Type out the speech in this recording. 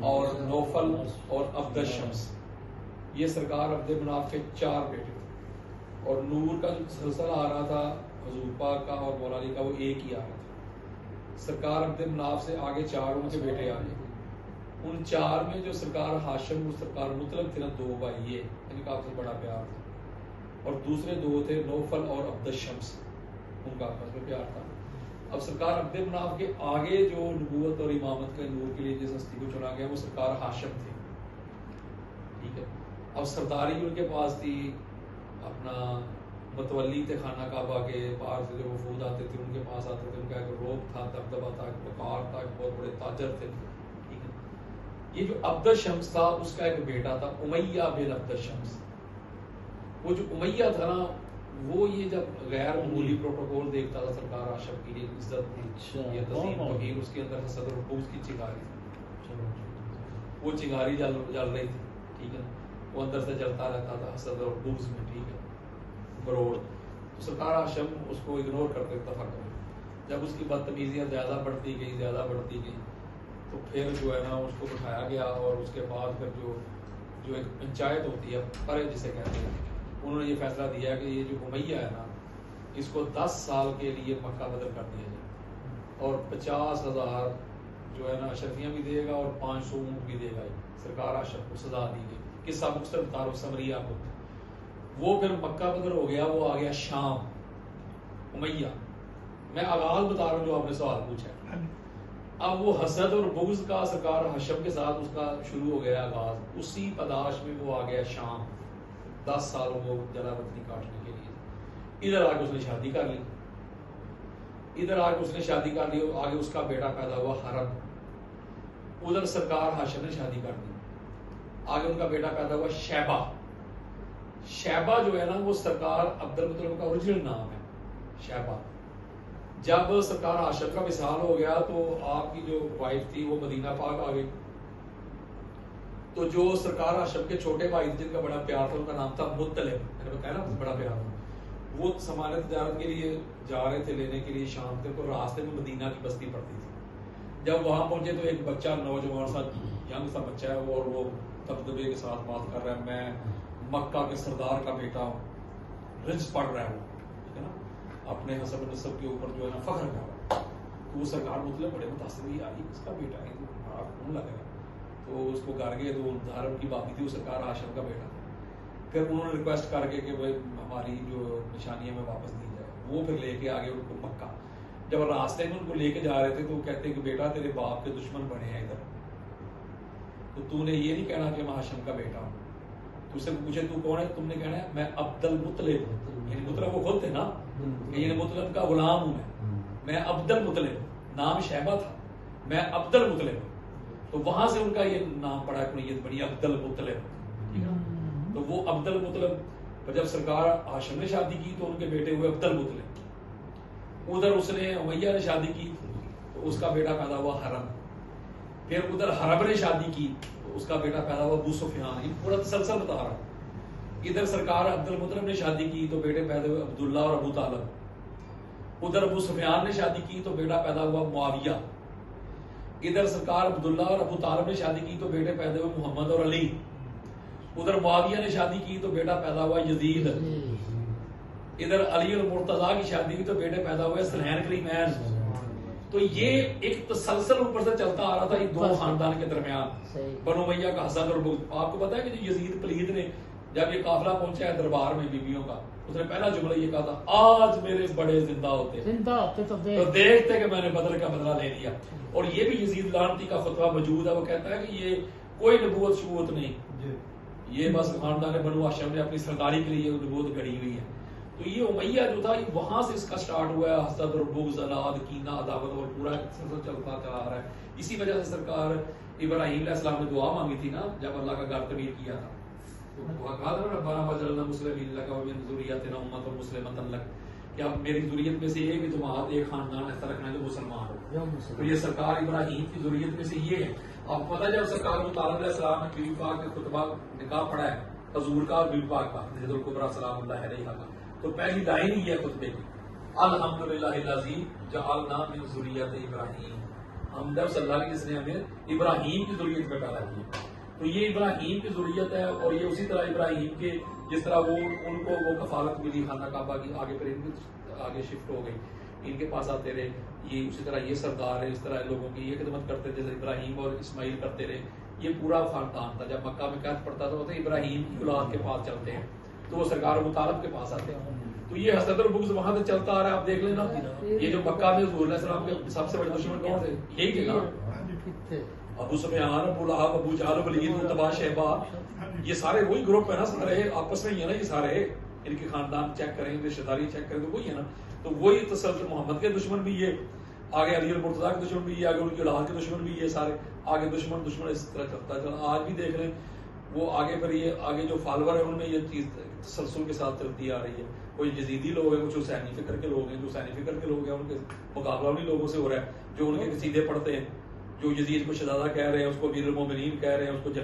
और नौफल और अब्द शम्स, ये सरकार अब्द मनाफ के 4 बेटे थे। और नूर का जो सिलसिला आ रहा था हुजूर पाक का और मौला अली का, वो एक ही आ रहा था। सरकार अब्द मनाफ से आगे 4 उनके बेटे आ गए। उन 4 में जो सरकार हाशिम और सरकार मुतलब थे ना, 2 भाई, ये इनका आपस में बड़ा प्यार था। और दूसरे 2 थे नौफल और अब्द शम्स, उनका आपस में प्यार था। अब सरकार अब्द मनाफ के आगे जो नबूवत और इमामत के नूर के लिए जिस हस्ती को चुना गया वो सरकार हाशिम थे, ठीक है। अब सरदारी उनके पास थी, अपना मतवली थे खाना काबा के, बाहर से जो वफूद आते थे उनके पास आते थे, उनका एक रोब था, दबदबा था, वकार था, बहुत बड़े ताजर थे, ठीक है। ये जो अब्द शम्स था उसका एक बेटा था उमैया बिन अब्द शम्स। वो जो उमैया था ना, वो ये जब गैर मामूली प्रोटोकॉल देखता था सरकार हाशिम की लिए इज्जत थी, ये तज़ीम तौहीन, उसके अंदर हसद और बुग़्ज़ की चिंगारी थी। वो चिंगारी जल रही थी, ठीक है। वो अंदर से जलता रहता था हसद और बुग़्ज़ में, ठीक है, बरोड़। तो सरकार हाशिम उसको इग्नोर कर देता था। जब उसकी बदतमीजियाँ ज़्यादा बढ़ती गई तो फिर जो है ना उसको बिठाया गया। और उसके बाद फिर जो एक पंचायत होती है, परे जिसे कहते हैं, उन्होंने ये फैसला दिया कि ये जो उमैया है ना, इसको 10 साल के लिए मक्का बदल कर दिया जाए और 50,000 जो है ना अशरफियाँ भी देगा और 500 ऊँट भी देगा। सरकार हाशिम को सजा दी गई। किस्सा मुख्तसर बता रहा हूं, समरी आपको। वो फिर मक्का बदल हो गया, वो आ गया शाम उमैया। मैं आगाज बता रहा हूँ जो आपने सवाल पूछा है। अब वो हसद और बुग़्ज़ का सरकार हाशिम के साथ उसका शुरू हो गया आगाज। उसी पदाश में वो आ गया शाम, 10 साल वो जलावतनी काटने के लिए। इधर आके उसने शादी कर ली, आगे उसका बेटा पैदा हुआ हरब। उधर सरकार हाशिम ने शादी कर दी, आगे उनका बेटा पैदा हुआ शैबा। शैबा जो है ना, वो सरकार अब्दुल मुत्तलिब का ओरिजिनल नाम है, शैबा। जब सरकार हाशिम का विसाल हो गया तो आपकी जो वाइफ थी वो मदीना पाक आ गई। तो जो सरकार हाशिम के छोटे भाई थे जिनका बड़ा प्यार था, उनका नाम था मुत्तलिब, मैंने बताया ना बड़ा प्यार था। वो सामान तजारत के लिए जा रहे थे, लेने के लिए शाम तक, तो रास्ते में मदीना की बस्ती पड़ती थी। जब वहां पहुंचे तो एक बच्चा, नौजवान सा यंग सा बच्चा है, और वो दबदबे के साथ बात कर रहा है, मैं मक्का के सरदार का बेटा हूँ, रिज पढ़ रहा है वो, ठीक है ना, अपने हसब नसब के ऊपर जो है ना फख्र कर रहा है। तो वो सरकार मुतलब बड़े मुतासिर, यार इसका बेटा है, बड़ा खून लगेगा। तो उसको घर गए, तो हरब की बापी थी, वो सरकार हाशिम का बेटा था। फिर उन्होंने रिक्वेस्ट करके कि भाई हमारी जो निशानियां में वापस दी जाए। वो फिर लेके आ गए उनको मक्का। जब रास्ते में उनको लेके जा रहे थे तो वो कहते कि बेटा तेरे बाप के दुश्मन बने हैं इधर, तो तूने ये नहीं कहना कि मैं हाशिम का बेटा हूँ। तुझसे पूछे तू कौन है, तुमने कहना है मैं अब्दुल मुत्तलिब हूँ। यानी मुत्तलिब वो खुद थे ना, यानी मुत्तलिब का गुलाम हूँ मैं अब्दुल मुत्तलिब, नाम शैबा था, मैं अब्दुल मुत्तलिब। तो वहां से उनका ये नाम पड़ा, कुनीयत बनी अब्दुल मुत्तलिब, ठीक है। तो वो अब्दुल मुत्तलिब, जब सरकार हाशिम ने शादी की तो उनके बेटे हुए अब्दुल मुत्तलिब। उधर उसने उमैया ने शादी की तो उसका बेटा पैदा हुआ हरब। फिर उधर हरब ने शादी की तो उसका बेटा पैदा हुआ अबू सुफियान। ये पूरा तसलसल बता रहा हूं। इधर सरकार अब्दुल मुत्तलिब ने शादी की तो बेटे पैदा हुए अब्दुल्ला और अबू तालिब। उधर अबू सुफियान ने शादी की तो बेटा पैदा हुआ मुआविया। इधर सरकार अब्दुल्ला और अबू तालिब ने शादी की तो बेटे पैदा हुए मोहम्मद और अली। उधर मुआविया ने शादी की तो बेटा पैदा हुआ यजीद। इधर अली और मुर्तजा की शादी की तो बेटे पैदा हुए सलैन करीमैन। तो ये एक तसलसल ऊपर से चलता आ रहा था, ये दो खानदान के दरमियान, बनु उमैया का हसद और बुग़्ज़। आपको पता है कि जो यजीद पलीद ने जब ये काफिला पहुंचा है दरबार में बीबियों का, उसने पहला जुमला ये कहा था, आज मेरे बड़े जिंदा होते तो देखते कि मैंने बदल का बदला ले लिया। और ये भी यजीद लानती का खुतबा मौजूद है। वो कहता है कि ये कोई नबूवत शुबूत नहीं, ये बस खानदान बनु हाशिम ने अपनी सरदारी के लिए नबूवत गढ़ी हुई है। तो ये उमैया जो था, वहां से इसका स्टार्ट हुआ है, हसद और बुग़्ज़, अनाद, कीना, अदावत, और पूरा चलता चला आ रहा है। इसी वजह से सरकार इब्राहीम अलैहिस्सलाम ने दुआ मांगी थी ना, जब अल्लाह का घर तमीर किया था, तो दुआ कहा था रब्बना वजअलना मुस्लिमीन लक व मिन ज़ुर्रिय्यतिना उम्मतन मुस्लिमतन लक, कि अब मेरी ज़ुर्रियत में से एक जमात, एक खानदान ऐसा रखना है जो मुसलमान हो। तो ये सरकार इब्राहीम की ज़ुर्रियत में से ये है। आपको पता है जब सरकार मुतालिब अलैहिस्सलाम ने बीबी पाक का खुतबा निकाह पढ़ा है, हजूर का और बीबी पाक का, हज़रत कुबरा सलामुल्लाह अलैहा का, तो पहली लाइन ही है खुतबे की, अल्हम्दुलिल्लाहिल्लज़ी जअलना मिन ज़ुर्रिय्यति इब्राहीम, हमदर्द सल्लल्लाहु अलैहि वसल्लम ने इब्राहीम की ज़ुर्रियत में पैदा किए। तो ये इब्राहीम की ज़ुर्रियत है, और ये उसी तरह इब्राहीम के जिस तरह वो उनको वो कफालत मिली खाना काबा की, आगे फिर इनकी आगे शिफ्ट हो गई, इनके पास आते रहे, ये उसी तरह ये सरदार है, इस तरह लोगों की ये खिदमत करते थे जैसे इब्राहीम और इस्माइल करते रहे। ये पूरा खानदान था। जब मक्का में कैद पड़ता था तो इब्राहीम की औलाद के पास चलते हैं, तो वो सरकार अबू तालिब के पास आते हैं। तो ये हसरत और बुग़्ज़ वहां से चलता आ रहा है। आप देख लेना, ये जो मक्का में हुज़ूर सल्लल्लाहु अलैहि वसल्लम के सबसे बड़े दुश्मन कौन थे? यही थे ना, अबू सुफियान, अबू लहब, अबू जहल, वलीद, मुतबा, शैबा, ये सारे वही ग्रुप है ना, सारे आपस में ही है ना, ये सारे इनके खानदान चेक करें, रिश्तेदारी चेक करें तो वही है ना। तो वही तसल्सल मोहम्मद के दुश्मन भी ये, आगे अली और मुर्तज़ा के दुश्मन भी ये, आगे उनकी औलाद के दुश्मन भी ये, सारे आगे दुश्मन इस तरह चलता चला। आज भी देख रहे हैं वो आगे, फिर ये आगे जो फॉलोअर है उनमें ये चीज तसलसल के साथ चलती आ रही है। कोई यजीदी लोग हैं, कुछ हुसैनी फिक्र के लोग हैं, जो हुसैनी फिक्र के लोग हैं उनके मुकाबला उन्हीं लोगों से हो रहा है जो उनके कसीदे पढ़ते हैं, जो यजीद को शहजादा कह रहे हैं, उसको अमीरुल मोमिनीन कह रहे हैं, उसको